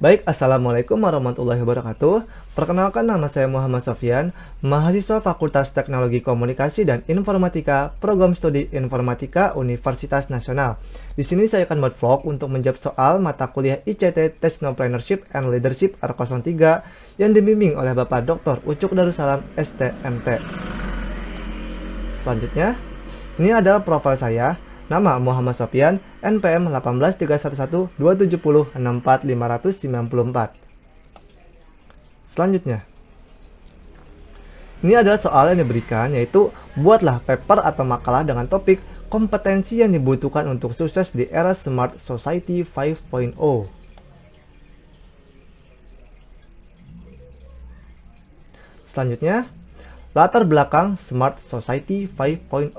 Baik, Assalamualaikum warahmatullahi wabarakatuh. Perkenalkan, nama saya Muhammad Sofyan, mahasiswa Fakultas Teknologi Komunikasi dan Informatika, Program Studi Informatika Universitas Nasional. Di sini saya akan buat vlog untuk menjawab soal mata kuliah ICT Technopreneurship and Leadership R03 yang dibimbing oleh Bapak Dr. Ucuk Darussalam STMT. Selanjutnya, ini adalah profil saya. Nama Muhammad Sofyan, NPM 1811270645594. Selanjutnya, ini adalah soal yang diberikan, yaitu buatlah paper atau makalah dengan topik kompetensi yang dibutuhkan untuk sukses di era Smart Society 5.0. Selanjutnya, latar belakang Smart Society 5.0.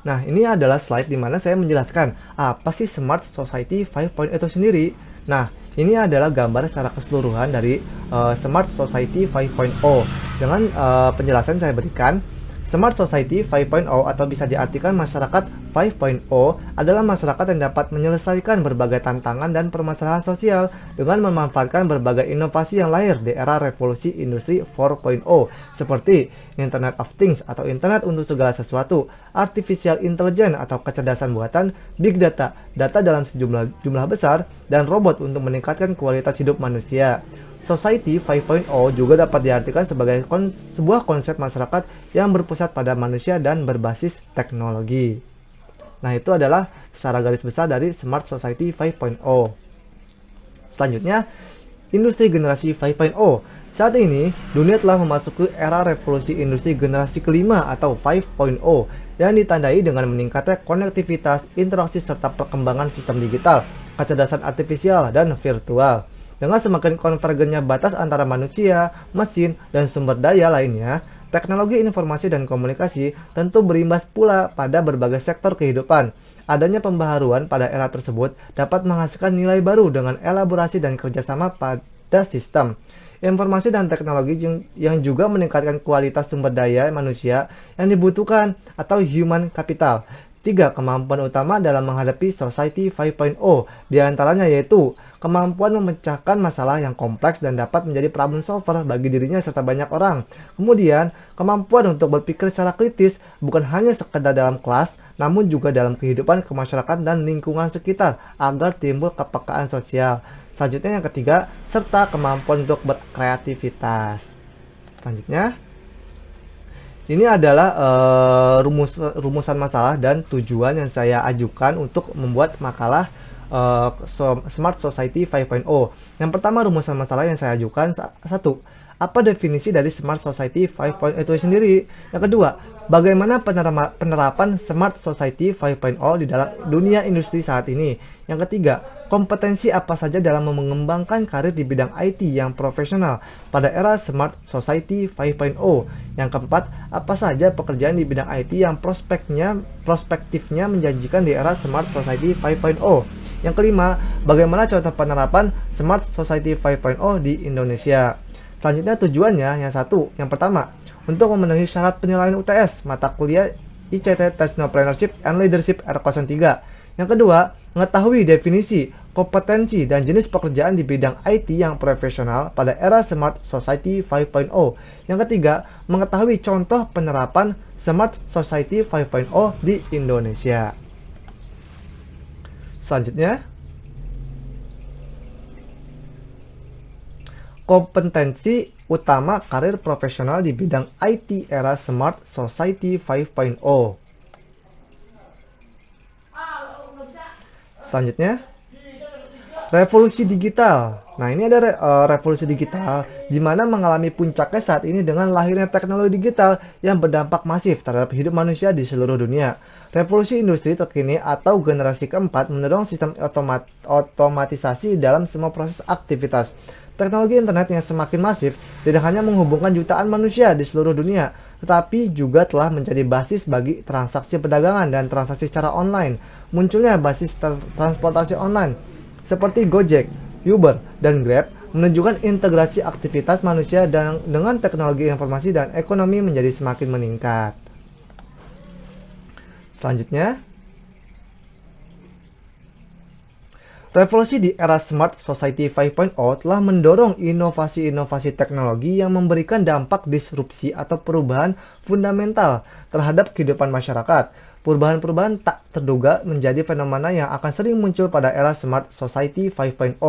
Nah, ini adalah slide di mana saya menjelaskan apa sih Smart Society 5.0 itu sendiri. Nah, ini adalah gambar secara keseluruhan dari Smart Society 5.0. Dengan penjelasan saya berikan, Smart Society 5.0 atau bisa diartikan masyarakat 5.0 adalah masyarakat yang dapat menyelesaikan berbagai tantangan dan permasalahan sosial dengan memanfaatkan berbagai inovasi yang lahir di era revolusi industri 4.0 seperti Internet of Things atau internet untuk segala sesuatu, artificial intelligence atau kecerdasan buatan, big data, data dalam jumlah besar, dan robot untuk meningkatkan kualitas hidup manusia. Society 5.0 juga dapat diartikan sebagai sebuah konsep masyarakat yang berpusat pada manusia dan berbasis teknologi. Nah, itu adalah secara garis besar dari Smart Society 5.0. Selanjutnya, industri generasi 5.0. Saat ini, dunia telah memasuki era revolusi industri generasi kelima atau 5.0 yang ditandai dengan meningkatnya konektivitas, interaksi, serta perkembangan sistem digital, kecerdasan artifisial, dan virtual. Dengan semakin konvergennya batas antara manusia, mesin, dan sumber daya lainnya, teknologi informasi dan komunikasi tentu berimbas pula pada berbagai sektor kehidupan. Adanya pembaharuan pada era tersebut dapat menghasilkan nilai baru dengan elaborasi dan kerjasama pada sistem informasi dan teknologi yang juga meningkatkan kualitas sumber daya manusia yang dibutuhkan atau human capital. 3 kemampuan utama dalam menghadapi Society 5.0 diantaranya yaitu kemampuan memecahkan masalah yang kompleks dan dapat menjadi problem solver bagi dirinya serta banyak orang. Kemudian, kemampuan untuk berpikir secara kritis bukan hanya sekedar dalam kelas, namun juga dalam kehidupan kemasyarakatan dan lingkungan sekitar agar timbul kepekaan sosial. Selanjutnya yang ketiga, serta kemampuan untuk berkreativitas. Selanjutnya, ini adalah rumusan masalah dan tujuan yang saya ajukan untuk membuat makalah Smart Society 5.0. Yang pertama, rumusan masalah yang saya ajukan, 1. Apa definisi dari Smart Society 5.0 itu sendiri? Yang kedua, bagaimana penerapan Smart Society 5.0 di dalam dunia industri saat ini? Yang ketiga, kompetensi apa saja dalam mengembangkan karir di bidang IT yang profesional pada era Smart Society 5.0? Yang keempat, apa saja pekerjaan di bidang IT yang prospektifnya menjanjikan di era Smart Society 5.0? Yang kelima, bagaimana contoh penerapan Smart Society 5.0 di Indonesia? Selanjutnya tujuannya, yang pertama, untuk memenuhi syarat penilaian UTS mata kuliah ICT Technopreneurship and Leadership R03. Yang kedua, mengetahui definisi, kompetensi, dan jenis pekerjaan di bidang IT yang profesional pada era Smart Society 5.0. Yang ketiga, mengetahui contoh penerapan Smart Society 5.0 di Indonesia. Selanjutnya, kompetensi utama karir profesional di bidang IT era Smart Society 5.0. Selanjutnya, revolusi digital. Nah, ini ada revolusi digital di mana mengalami puncaknya saat ini dengan lahirnya teknologi digital yang berdampak masif terhadap hidup manusia di seluruh dunia. Revolusi industri terkini atau generasi keempat mendorong sistem otomatisasi dalam semua proses aktivitas. Teknologi internet yang semakin masif tidak hanya menghubungkan jutaan manusia di seluruh dunia, tetapi juga telah menjadi basis bagi transaksi perdagangan dan transaksi secara online. Munculnya basis transportasi online seperti Gojek, Uber, dan Grab menunjukkan integrasi aktivitas manusia dengan teknologi informasi dan ekonomi menjadi semakin meningkat. Selanjutnya, revolusi di era Smart Society 5.0 telah mendorong inovasi-inovasi teknologi yang memberikan dampak disrupsi atau perubahan fundamental terhadap kehidupan masyarakat. Perubahan-perubahan tak terduga menjadi fenomena yang akan sering muncul pada era Smart Society 5.0.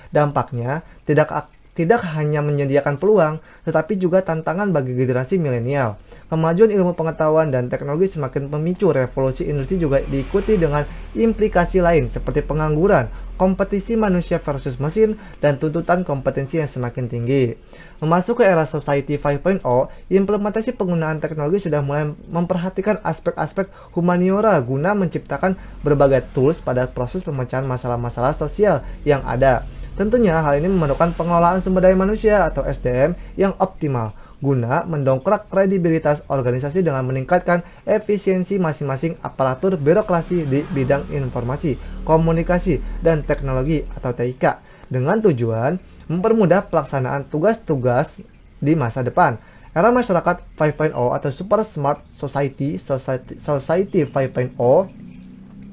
Dampaknya tidak hanya menyediakan peluang, tetapi juga tantangan bagi generasi milenial. Kemajuan ilmu pengetahuan dan teknologi semakin memicu revolusi industri juga diikuti dengan implikasi lain seperti pengangguran, kompetisi manusia versus mesin, dan tuntutan kompetensi yang semakin tinggi. Memasuki era Society 5.0, implementasi penggunaan teknologi sudah mulai memperhatikan aspek-aspek humaniora guna menciptakan berbagai tools pada proses pemecahan masalah-masalah sosial yang ada. Tentunya hal ini memerlukan pengelolaan sumber daya manusia atau SDM yang optimal guna mendongkrak kredibilitas organisasi dengan meningkatkan efisiensi masing-masing aparatur birokrasi di bidang informasi, komunikasi, dan teknologi atau TIK dengan tujuan mempermudah pelaksanaan tugas-tugas di masa depan. Era masyarakat 5.0 atau Super Smart Society 5.0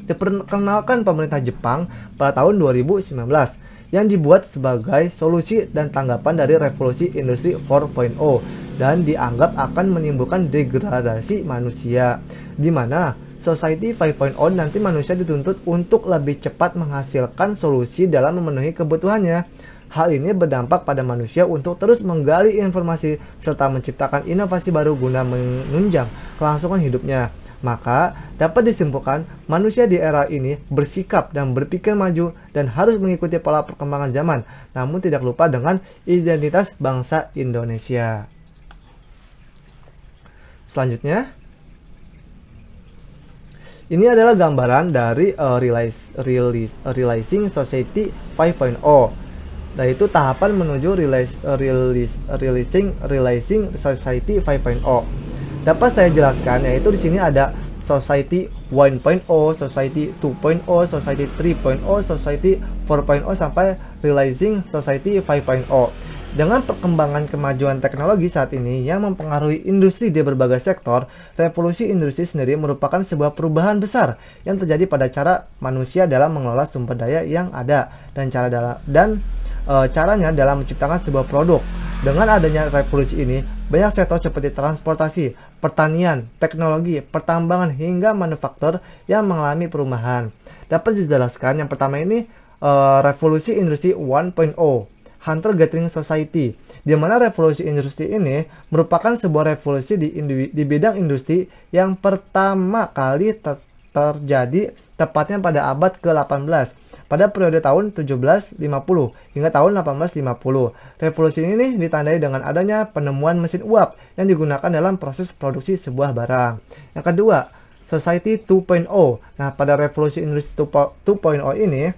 diperkenalkan pemerintah Jepang pada tahun 2019 yang dibuat sebagai solusi dan tanggapan dari revolusi industri 4.0 dan dianggap akan menimbulkan degradasi manusia, di mana Society 5.0 nanti manusia dituntut untuk lebih cepat menghasilkan solusi dalam memenuhi kebutuhannya. Hal ini berdampak pada manusia untuk terus menggali informasi serta menciptakan inovasi baru guna menunjang kelangsungan hidupnya. Maka, dapat disimpulkan, manusia di era ini bersikap dan berpikir maju dan harus mengikuti pola perkembangan zaman, namun tidak lupa dengan identitas bangsa Indonesia. Selanjutnya, ini adalah gambaran dari Realizing Society 5.0, yaitu tahapan menuju Realizing Society 5.0. Dapat saya jelaskan, yaitu di sini ada Society 1.0, Society 2.0, Society 3.0, Society 4.0 sampai Realizing Society 5.0. Dengan perkembangan kemajuan teknologi saat ini yang mempengaruhi industri di berbagai sektor, revolusi industri sendiri merupakan sebuah perubahan besar yang terjadi pada cara manusia dalam mengelola sumber daya yang ada dan caranya dalam menciptakan sebuah produk. Dengan adanya revolusi ini, banyak sektor seperti transportasi, pertanian, teknologi, pertambangan, hingga manufaktur yang mengalami perubahan. Dapat dijelaskan yang pertama ini revolusi industri 1.0, Hunter-Gathering Society, di mana revolusi industri ini merupakan sebuah revolusi di bidang industri yang pertama kali terjadi tepatnya pada abad ke-18. Pada periode tahun 1750 hingga tahun 1850, revolusi ini ditandai dengan adanya penemuan mesin uap yang digunakan dalam proses produksi sebuah barang. Yang kedua, Society 2.0. Nah, pada revolusi industri 2.0 ini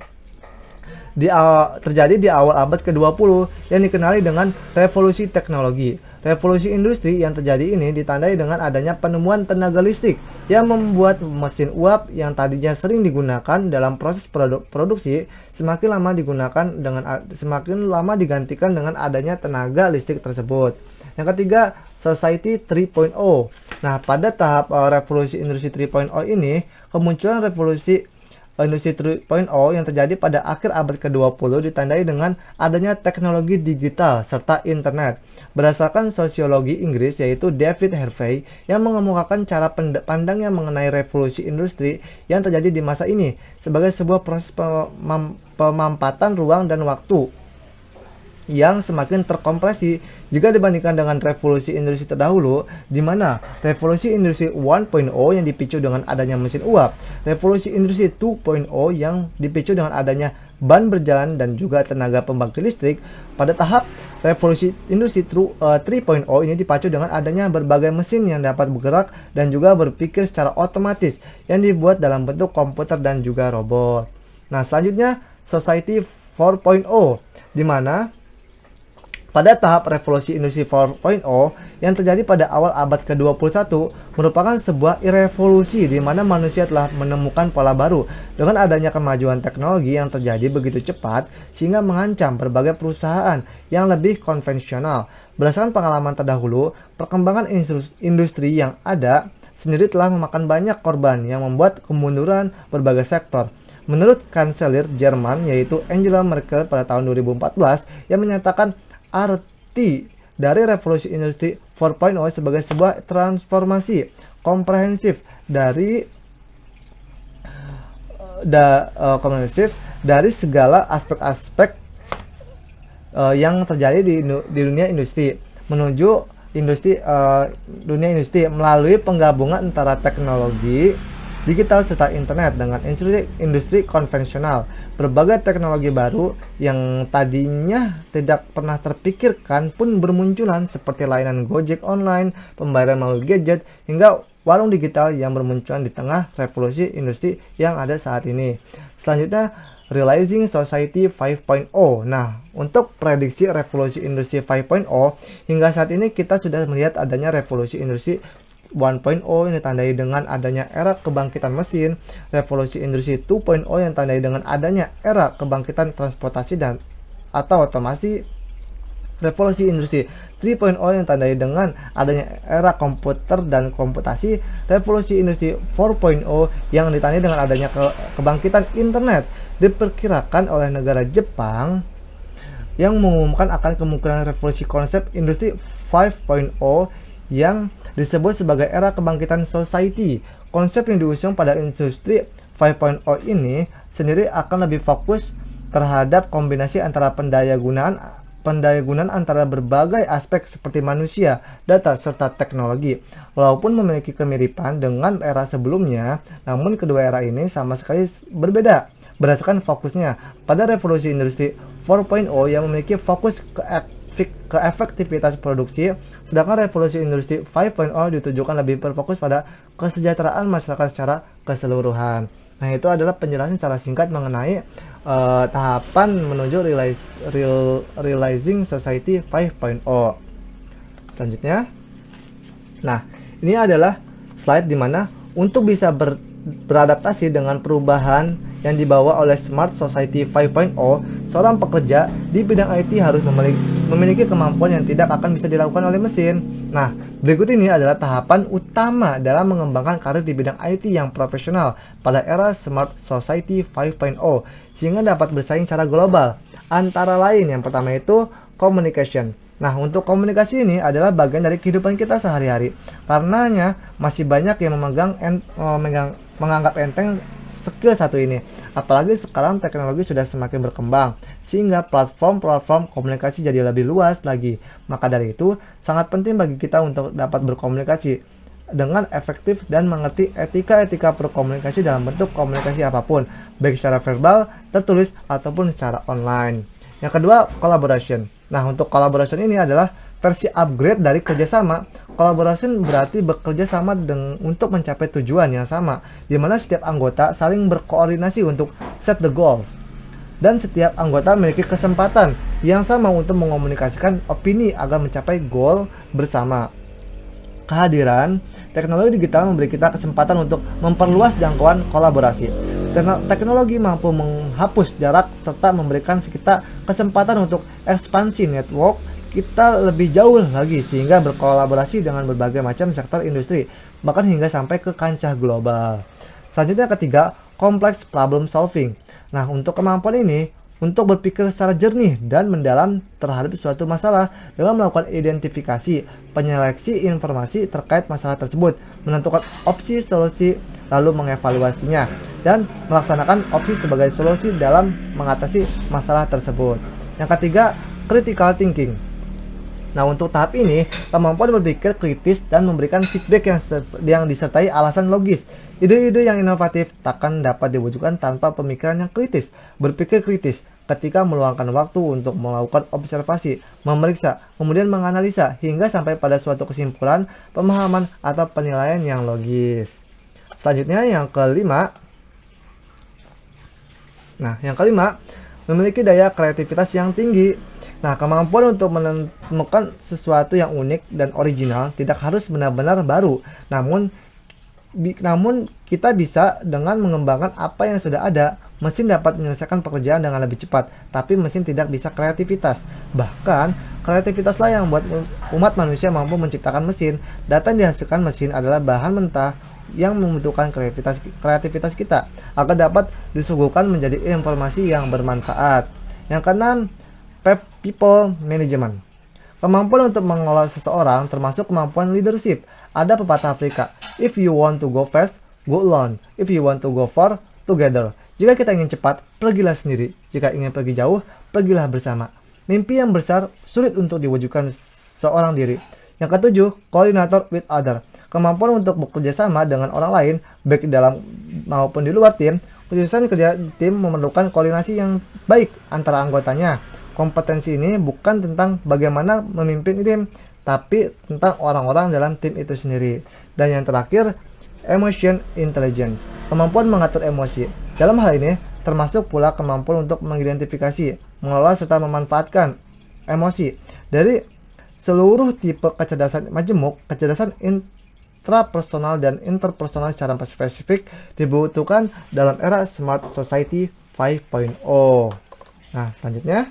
terjadi di awal abad ke-20 yang dikenali dengan revolusi teknologi. Revolusi industri yang terjadi ini ditandai dengan adanya penemuan tenaga listrik yang membuat mesin uap yang tadinya sering digunakan dalam proses produksi semakin lama digantikan dengan adanya tenaga listrik tersebut. Yang ketiga, Society 3.0. Nah, pada tahap revolusi industri 3.0 ini, kemunculan revolusi Industri 3.0 yang terjadi pada akhir abad ke-20 ditandai dengan adanya teknologi digital serta internet. Berdasarkan sosiologi Inggris yaitu David Harvey yang mengemukakan cara pandangnya mengenai revolusi industri yang terjadi di masa ini sebagai sebuah proses pemampatan ruang dan waktu yang semakin terkompresi jika dibandingkan dengan revolusi industri terdahulu, di mana revolusi industri 1.0 yang dipicu dengan adanya mesin uap, revolusi industri 2.0 yang dipicu dengan adanya ban berjalan dan juga tenaga pembangkit listrik. Pada tahap revolusi industri 3.0 ini dipacu dengan adanya berbagai mesin yang dapat bergerak dan juga berpikir secara otomatis yang dibuat dalam bentuk komputer dan juga robot. Nah, selanjutnya Society 4.0, di mana Pada tahap revolusi industri 4.0 yang terjadi pada awal abad ke-21 merupakan sebuah revolusi di mana manusia telah menemukan pola baru dengan adanya kemajuan teknologi yang terjadi begitu cepat sehingga mengancam berbagai perusahaan yang lebih konvensional. Berdasarkan pengalaman terdahulu, perkembangan industri yang ada sendiri telah memakan banyak korban yang membuat kemunduran berbagai sektor. Menurut Kanselir Jerman yaitu Angela Merkel pada tahun 2014 yang menyatakan arti dari revolusi industri 4.0 sebagai sebuah transformasi komprehensif dari segala aspek-aspek yang terjadi di dunia industri menuju dunia industri melalui penggabungan antara teknologi digital serta internet dengan industri konvensional. Berbagai teknologi baru yang tadinya tidak pernah terpikirkan pun bermunculan seperti layanan Gojek online, pembayaran melalui gadget, hingga warung digital yang bermunculan di tengah revolusi industri yang ada saat ini. Selanjutnya, Realizing Society 5.0. Nah, untuk prediksi revolusi industri 5.0, hingga saat ini kita sudah melihat adanya revolusi industri 1.0 yang ditandai dengan adanya era kebangkitan mesin, revolusi industri 2.0 yang ditandai dengan adanya era kebangkitan transportasi dan atau otomasi, revolusi industri 3.0 yang ditandai dengan adanya era komputer dan komputasi, revolusi industri 4.0 yang ditandai dengan adanya kebangkitan internet. Diperkirakan oleh negara Jepang yang mengumumkan akan kemungkinan revolusi konsep industri 5.0 yang disebut sebagai era kebangkitan society. Konsep yang diusung pada industri 5.0 ini sendiri akan lebih fokus terhadap kombinasi antara pendaya gunaan antara berbagai aspek seperti manusia, data, serta teknologi. Walaupun memiliki kemiripan dengan era sebelumnya, namun kedua era ini sama sekali berbeda berdasarkan fokusnya. Pada revolusi industri 4.0 yang memiliki fokus ke efektivitas produksi, sedangkan revolusi industri 5.0 ditujukan lebih berfokus pada kesejahteraan masyarakat secara keseluruhan. Nah, itu adalah penjelasan secara singkat mengenai tahapan menuju Realizing Society 5.0. Selanjutnya, nah ini adalah slide dimana untuk bisa beradaptasi dengan perubahan yang dibawa oleh Smart Society 5.0, seorang pekerja di bidang IT harus memiliki kemampuan yang tidak akan bisa dilakukan oleh mesin. Nah, berikut ini adalah tahapan utama dalam mengembangkan karir di bidang IT yang profesional pada era Smart Society 5.0 sehingga dapat bersaing secara global. Antara lain, yang pertama itu communication. Nah, untuk komunikasi ini adalah bagian dari kehidupan kita sehari-hari. Karenanya masih banyak yang menganggap enteng skill satu ini. Apalagi sekarang teknologi sudah semakin berkembang, sehingga platform komunikasi jadi lebih luas lagi. Maka dari itu, sangat penting bagi kita untuk dapat berkomunikasi dengan efektif dan mengerti etika-etika berkomunikasi dalam bentuk komunikasi apapun, baik secara verbal, tertulis, ataupun secara online. Yang kedua, collaboration. Nah, untuk collaboration ini adalah versi upgrade dari kerjasama. Collaboration berarti bekerja sama untuk mencapai tujuan yang sama, di mana setiap anggota saling berkoordinasi untuk set the goals. Dan setiap anggota memiliki kesempatan yang sama untuk mengomunikasikan opini agar mencapai goal bersama. Kehadiran teknologi digital memberi kita kesempatan untuk memperluas jangkauan kolaborasi. Teknologi mampu menghapus jarak serta memberikan kita kesempatan untuk ekspansi network kita lebih jauh lagi sehingga berkolaborasi dengan berbagai macam sektor industri, bahkan hingga sampai ke kancah global. Selanjutnya ketiga, complex problem solving. Nah, untuk kemampuan ini untuk berpikir secara jernih dan mendalam terhadap suatu masalah dengan melakukan identifikasi, penyeleksi informasi terkait masalah tersebut, menentukan opsi solusi, lalu mengevaluasinya, dan melaksanakan opsi sebagai solusi dalam mengatasi masalah tersebut. Yang ketiga, critical thinking. Nah, untuk tahap ini, kemampuan berpikir kritis dan memberikan feedback yang disertai alasan logis. Ide-ide yang inovatif takkan dapat diwujudkan tanpa pemikiran yang kritis. Berpikir kritis ketika meluangkan waktu untuk melakukan observasi, memeriksa, kemudian menganalisa, hingga sampai pada suatu kesimpulan, pemahaman, atau penilaian yang logis. Selanjutnya, yang kelima. Nah, yang kelima, memiliki daya kreativitas yang tinggi. Nah, kemampuan untuk menemukan sesuatu yang unik dan original tidak harus benar-benar baru, namun kita bisa dengan mengembangkan apa yang sudah ada. Mesin dapat menyelesaikan pekerjaan dengan lebih cepat, tapi mesin tidak bisa kreativitas. Bahkan, kreativitaslah yang membuat umat manusia mampu menciptakan mesin. Data yang dihasilkan mesin adalah bahan mentah yang membutuhkan kreativitas kita agar dapat disuguhkan menjadi informasi yang bermanfaat. Yang keenam, people management. Kemampuan untuk mengelola seseorang termasuk kemampuan leadership. Ada pepatah Afrika, if you want to go fast, go alone. If you want to go far, together. Jika kita ingin cepat, pergilah sendiri. Jika ingin pergi jauh, pergilah bersama. Mimpi yang besar sulit untuk diwujudkan seorang diri. Yang ketujuh, coordinator with other. Kemampuan untuk bekerja sama dengan orang lain, baik di dalam maupun di luar tim. Khususnya kerja tim memerlukan koordinasi yang baik antara anggotanya. Kompetensi ini bukan tentang bagaimana memimpin tim, tapi tentang orang-orang dalam tim itu sendiri. Dan yang terakhir, emotion intelligence. Kemampuan mengatur emosi. Dalam hal ini, termasuk pula kemampuan untuk mengidentifikasi, mengelola serta memanfaatkan emosi. Dari seluruh tipe kecerdasan majemuk, kecerdasan intrapersonal dan interpersonal secara spesifik dibutuhkan dalam era Smart Society 5.0. Nah, selanjutnya,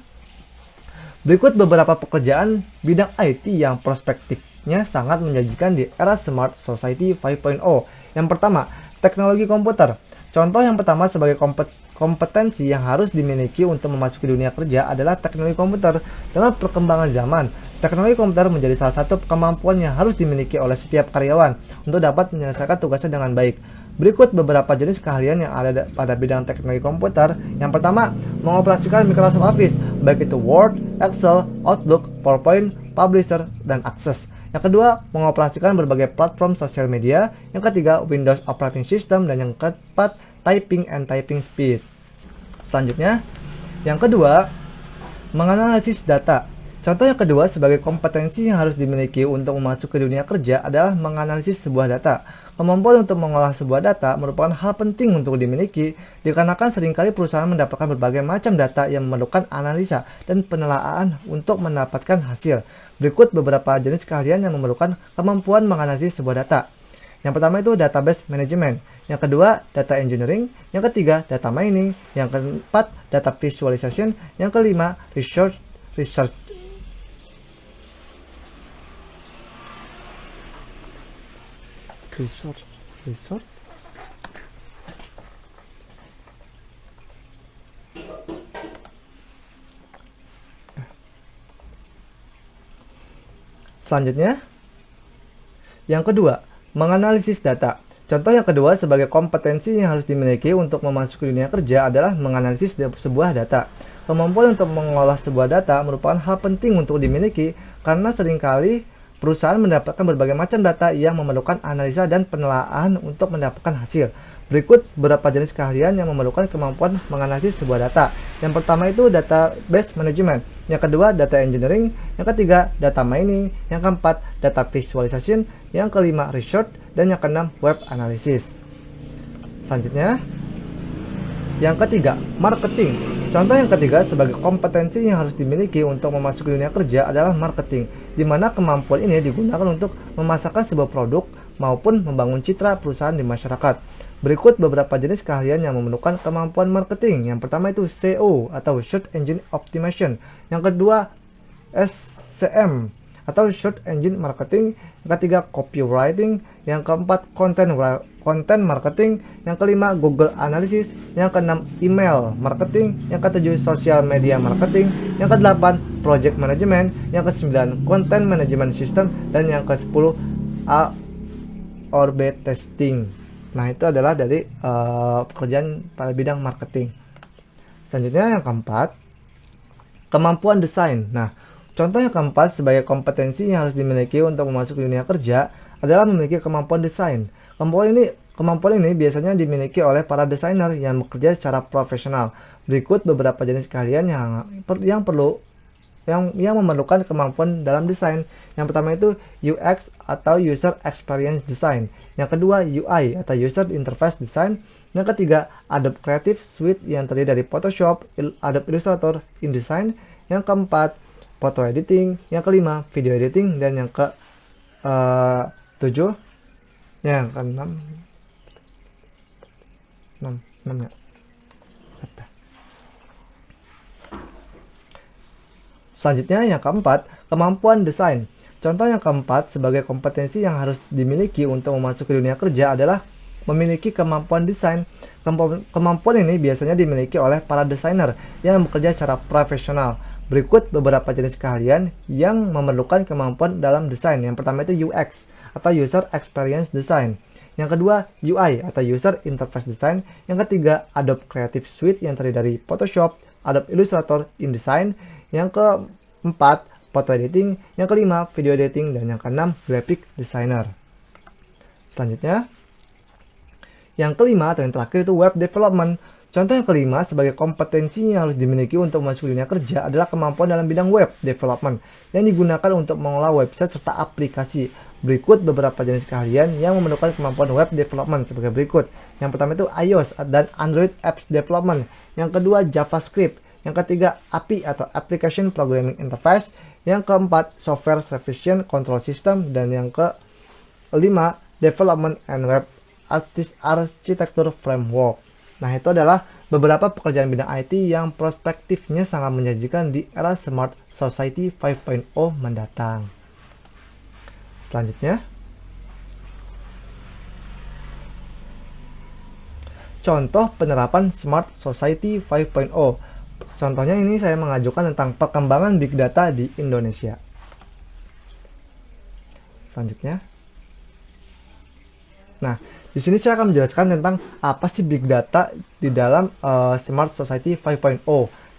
berikut beberapa pekerjaan bidang IT yang prospektifnya sangat menjanjikan di era Smart Society 5.0. Yang pertama, teknologi komputer. Contoh yang pertama sebagai kompetensi yang harus dimiliki untuk memasuki dunia kerja adalah teknologi komputer. Dengan perkembangan zaman, teknologi komputer menjadi salah satu kemampuan yang harus dimiliki oleh setiap karyawan untuk dapat menyelesaikan tugasnya dengan baik. Berikut beberapa jenis keahlian yang ada pada bidang teknologi komputer. Yang pertama, mengoperasikan Microsoft Office, baik itu Word, Excel, Outlook, PowerPoint, Publisher, dan Access. Yang kedua, mengoperasikan berbagai platform sosial media. Yang ketiga, Windows Operating System. Dan yang keempat, typing and typing speed. Selanjutnya, yang kedua, menganalisis data. Contoh yang kedua sebagai kompetensi yang harus dimiliki untuk memasuki dunia kerja adalah menganalisis sebuah data. Kemampuan untuk mengolah sebuah data merupakan hal penting untuk dimiliki, dikarenakan seringkali perusahaan mendapatkan berbagai macam data yang memerlukan analisa dan penelaahan untuk mendapatkan hasil. Berikut beberapa jenis keahlian yang memerlukan kemampuan menganalisis sebuah data. Yang pertama itu database management, yang kedua data engineering, yang ketiga data mining, yang keempat data visualization, yang kelima research. Selanjutnya, yang kedua, menganalisis data. Contoh yang kedua sebagai kompetensi yang harus dimiliki untuk memasuki dunia kerja adalah menganalisis sebuah data. Kemampuan untuk mengolah sebuah data merupakan hal penting untuk dimiliki karena seringkali perusahaan mendapatkan berbagai macam data yang memerlukan analisa dan penelaahan untuk mendapatkan hasil. Berikut beberapa jenis keahlian yang memerlukan kemampuan menganalisis sebuah data. Yang pertama itu database management, yang kedua data engineering, yang ketiga data mining, yang keempat data visualization, yang kelima research, dan yang keenam web analysis. Selanjutnya, yang ketiga marketing. Contoh yang ketiga sebagai kompetensi yang harus dimiliki untuk memasuki dunia kerja adalah marketing, di mana kemampuan ini digunakan untuk memasarkan sebuah produk maupun membangun citra perusahaan di masyarakat. Berikut beberapa jenis keahlian yang memerlukan kemampuan marketing. Yang pertama itu SEO atau Search Engine Optimization. Yang kedua SCM atau Search Engine Marketing. Yang ketiga copywriting. Yang keempat content marketing. Yang kelima Google Analysis. Yang keenam email marketing. Yang ketujuh social media marketing. Yang kedelapan project management. Yang kesembilan content management system. Dan yang ke-10 A/B testing. Nah, itu adalah dari pekerjaan pada bidang marketing. Selanjutnya yang keempat, kemampuan desain. Nah, contoh yang keempat sebagai kompetensi yang harus dimiliki untuk memasuki dunia kerja adalah memiliki kemampuan desain. Kemampuan ini biasanya dimiliki oleh para desainer yang bekerja secara profesional. Berikut beberapa jenis keahlian yang memerlukan kemampuan dalam desain. Yang pertama itu UX atau User Experience Design. Yang kedua UI atau User Interface Design. Yang ketiga Adobe Creative Suite yang terdiri dari Photoshop, Adobe Illustrator, InDesign. Yang keempat foto editing, yang kelima video editing, dan yang ke 7, yang ke-6 6 ya. Selanjutnya yang keempat, kemampuan desain. Contoh yang keempat sebagai kompetensi yang harus dimiliki untuk memasuki dunia kerja adalah memiliki kemampuan desain. Kemampuan ini biasanya dimiliki oleh para desainer yang bekerja secara profesional. Berikut beberapa jenis keahlian yang memerlukan kemampuan dalam desain. Yang pertama itu UX atau User Experience Design. Yang kedua UI atau User Interface Design. Yang ketiga Adobe Creative Suite yang terdiri dari Photoshop, Adobe Illustrator, InDesign. Yang keempat foto editing, yang kelima video editing, dan yang keenam graphic designer. Selanjutnya yang kelima atau yang terakhir itu web development. Contoh yang kelima sebagai kompetensi yang harus dimiliki untuk masuk dunia kerja adalah kemampuan dalam bidang web development yang digunakan untuk mengolah website serta aplikasi. Berikut beberapa jenis keahlian yang memerlukan kemampuan web development sebagai berikut. Yang pertama itu iOS dan Android apps development. Yang kedua JavaScript. Yang ketiga API atau Application Programming Interface. Yang keempat Software Supervision Control System. Dan yang kelima Development and Web Architecture Framework. Nah, itu adalah beberapa pekerjaan bidang IT yang prospektifnya sangat menjanjikan di era Smart Society 5.0 mendatang. Selanjutnya, contoh penerapan Smart Society 5.0. Contohnya ini saya mengajukan tentang perkembangan Big Data di Indonesia. Selanjutnya. Nah, di sini saya akan menjelaskan tentang apa sih Big Data di dalam Smart Society 5.0.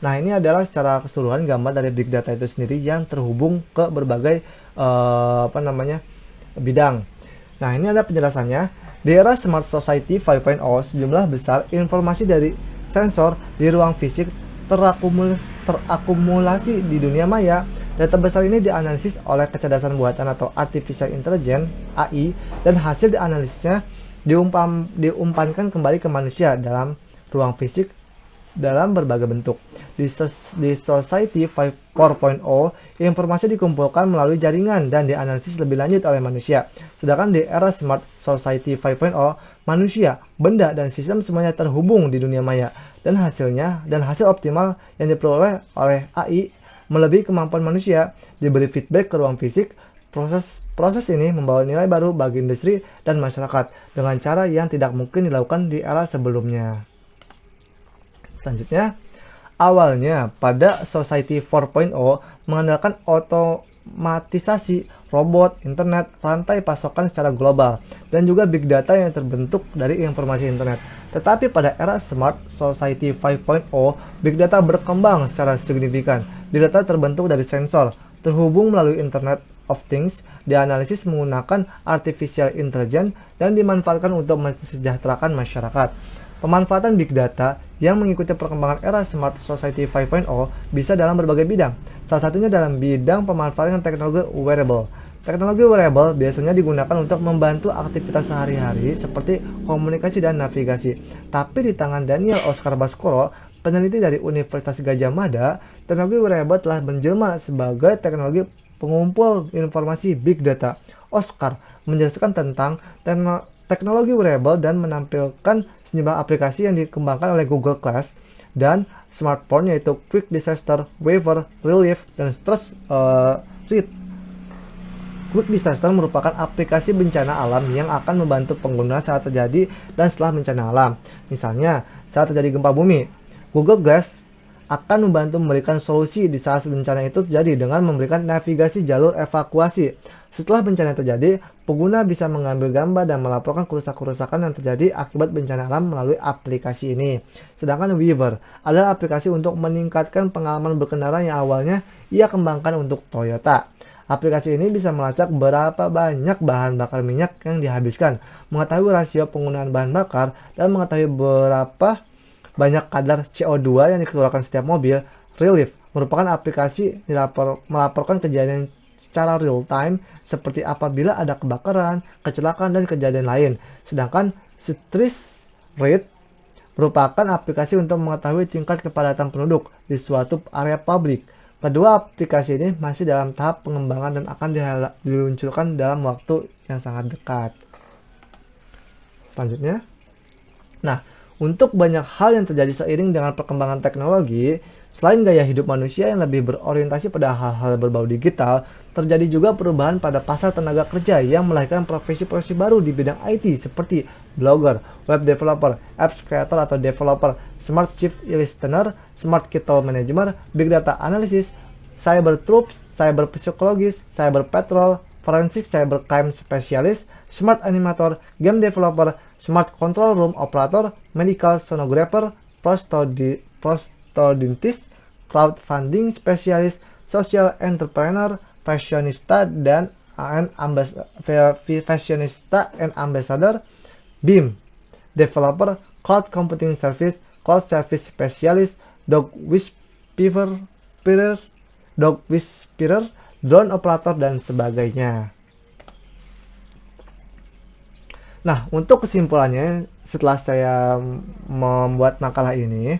Nah, ini adalah secara keseluruhan gambar dari Big Data itu sendiri yang terhubung ke berbagai bidang. Nah, ini ada penjelasannya. Di era Smart Society 5.0, sejumlah besar informasi dari sensor di ruang fisik terakumulasi di dunia maya. Data besar ini dianalisis oleh kecerdasan buatan atau Artificial Intelligence (AI) dan hasil dianalisisnya diumpankan kembali ke manusia dalam ruang fisik dalam berbagai bentuk. Di Society 4.0, informasi dikumpulkan melalui jaringan dan dianalisis lebih lanjut oleh manusia. Sedangkan di era Smart Society 5.0, manusia, benda, dan sistem semuanya terhubung di dunia maya, dan hasil optimal yang diperoleh oleh AI melebihi kemampuan manusia diberi feedback ke ruang fisik. Proses ini membawa nilai baru bagi industri dan masyarakat dengan cara yang tidak mungkin dilakukan di era sebelumnya. Selanjutnya, awalnya pada Society 4.0 mengandalkan otomatisasi, robot, internet, rantai pasokan secara global, dan juga big data yang terbentuk dari informasi internet. Tetapi pada era Smart Society 5.0, big data berkembang secara signifikan. Big data terbentuk dari sensor, terhubung melalui Internet of Things, dianalisis menggunakan Artificial Intelligence, dan dimanfaatkan untuk mensejahterakan masyarakat. Pemanfaatan big data yang mengikuti perkembangan era Smart Society 5.0 bisa dalam berbagai bidang. Salah satunya dalam bidang pemanfaatan teknologi wearable. Teknologi wearable biasanya digunakan untuk membantu aktivitas sehari-hari seperti komunikasi dan navigasi. Tapi di tangan Daniel Oscar Baskoro, peneliti dari Universitas Gadjah Mada, teknologi wearable telah menjelma sebagai teknologi pengumpul informasi big data. Oscar menjelaskan tentang teknologi wearable dan menampilkan sejumlah aplikasi yang dikembangkan oleh Google Glass dan smartphone, yaitu Quick Disaster Waiver, Relief, dan Stress Sheet. Quick Disaster merupakan aplikasi bencana alam yang akan membantu pengguna saat terjadi dan setelah bencana alam. Misalnya, saat terjadi gempa bumi, Google Glass akan membantu memberikan solusi di saat bencana itu terjadi dengan memberikan navigasi jalur evakuasi. Setelah bencana terjadi, pengguna bisa mengambil gambar dan melaporkan kerusakan yang terjadi akibat bencana alam melalui aplikasi ini. Sedangkan Weaver adalah aplikasi untuk meningkatkan pengalaman berkendara yang awalnya ia kembangkan untuk Toyota. Aplikasi ini bisa melacak berapa banyak bahan bakar minyak yang dihabiskan, mengetahui rasio penggunaan bahan bakar, dan mengetahui berapa banyak kadar CO2 yang dikeluarkan setiap mobil. Relief merupakan aplikasi melaporkan kejadian secara real time seperti apabila ada kebakaran, kecelakaan, dan kejadian lain. Sedangkan Stress Rate merupakan aplikasi untuk mengetahui tingkat kepadatan penduduk di suatu area publik. Kedua aplikasi ini masih dalam tahap pengembangan dan akan diluncurkan dalam waktu yang sangat dekat. Selanjutnya, nah, untuk banyak hal yang terjadi seiring dengan perkembangan teknologi, selain gaya hidup manusia yang lebih berorientasi pada hal-hal berbau digital, terjadi juga perubahan pada pasar tenaga kerja yang melahirkan profesi-profesi baru di bidang IT seperti blogger, web developer, apps creator atau developer, smart shift listener, smart kittle manager, big data analysis, cyber troops, cyber psikologis, cyber patrol, forensic cyber crime specialist, smart animator, game developer, smart control room operator, medical sonographer, prosthodontis, crowdfunding specialist, social entrepreneur, fashionista and ambassador, BIM developer, cloud computing service, cloud service specialist, dog whisperer, drone operator, dan sebagainya. Nah, untuk kesimpulannya, setelah saya membuat makalah ini,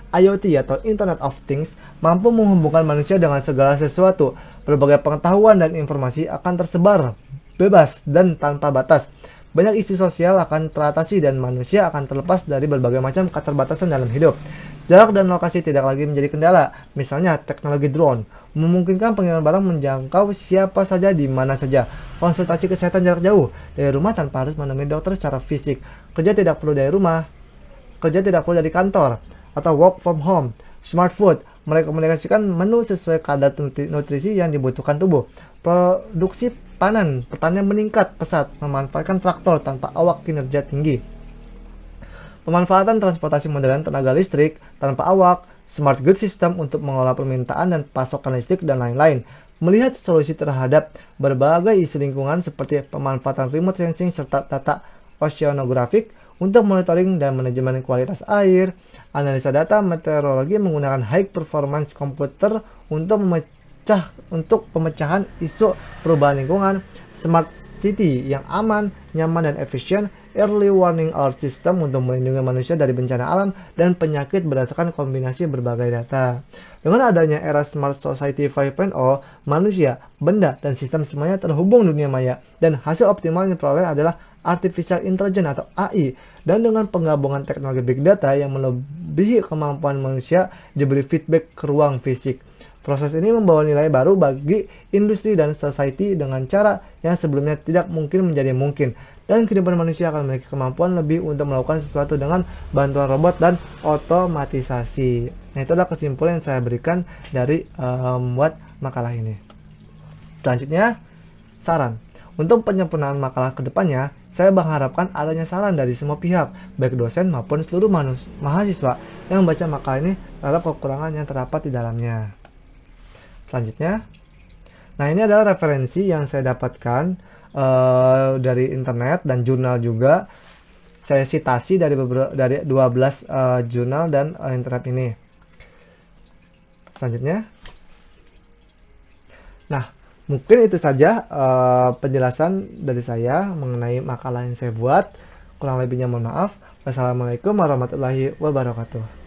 IoT atau Internet of Things mampu menghubungkan manusia dengan segala sesuatu. Berbagai pengetahuan dan informasi akan tersebar bebas dan tanpa batas. Banyak isu sosial akan teratasi dan manusia akan terlepas dari berbagai macam keterbatasan dalam hidup. Jarak dan lokasi tidak lagi menjadi kendala. Misalnya, teknologi drone memungkinkan pengiriman barang menjangkau siapa saja di mana saja. Konsultasi kesehatan jarak jauh dari rumah tanpa harus menemui dokter secara fisik. Kerja tidak perlu dari rumah, kerja tidak perlu dari kantor, atau work from home. Smart food merekomendasikan menu sesuai kadar nutrisi yang dibutuhkan tubuh. Produksi pertanian meningkat pesat, memanfaatkan traktor tanpa awak kinerja tinggi. Pemanfaatan transportasi modern tenaga listrik tanpa awak, smart grid system untuk mengolah permintaan dan pasokan listrik, dan lain-lain. Melihat solusi terhadap berbagai isu lingkungan seperti pemanfaatan remote sensing serta data oceanographic untuk monitoring dan manajemen kualitas air, analisa data meteorologi menggunakan high performance komputer untuk pemecahan isu perubahan lingkungan, smart city yang aman, nyaman, dan efisien, early warning alert system untuk melindungi manusia dari bencana alam dan penyakit berdasarkan kombinasi berbagai data. Dengan adanya era Smart Society 5.0, manusia, benda, dan sistem semuanya terhubung dunia maya, dan hasil optimal yang diperoleh adalah Artificial Intelligence atau AI, dan dengan penggabungan teknologi Big Data yang melebihi kemampuan manusia diberi feedback ke ruang fisik. Proses ini membawa nilai baru bagi industri dan society dengan cara yang sebelumnya tidak mungkin menjadi mungkin, dan kehidupan manusia akan memiliki kemampuan lebih untuk melakukan sesuatu dengan bantuan robot dan otomatisasi. Nah, itu adalah kesimpulan yang saya berikan dari membuat makalah ini. Selanjutnya, saran. Untuk penyempurnaan makalah kedepannya, saya mengharapkan adanya saran dari semua pihak, baik dosen maupun seluruh mahasiswa yang membaca makalah ini terhadap kekurangan yang terdapat di dalamnya. Selanjutnya, nah ini adalah referensi yang saya dapatkan dari internet dan jurnal juga. Saya citasi dari 12 jurnal dan internet ini. Selanjutnya, nah mungkin itu saja penjelasan dari saya mengenai makalah yang saya buat. Kurang lebihnya mohon maaf. Wassalamualaikum warahmatullahi wabarakatuh.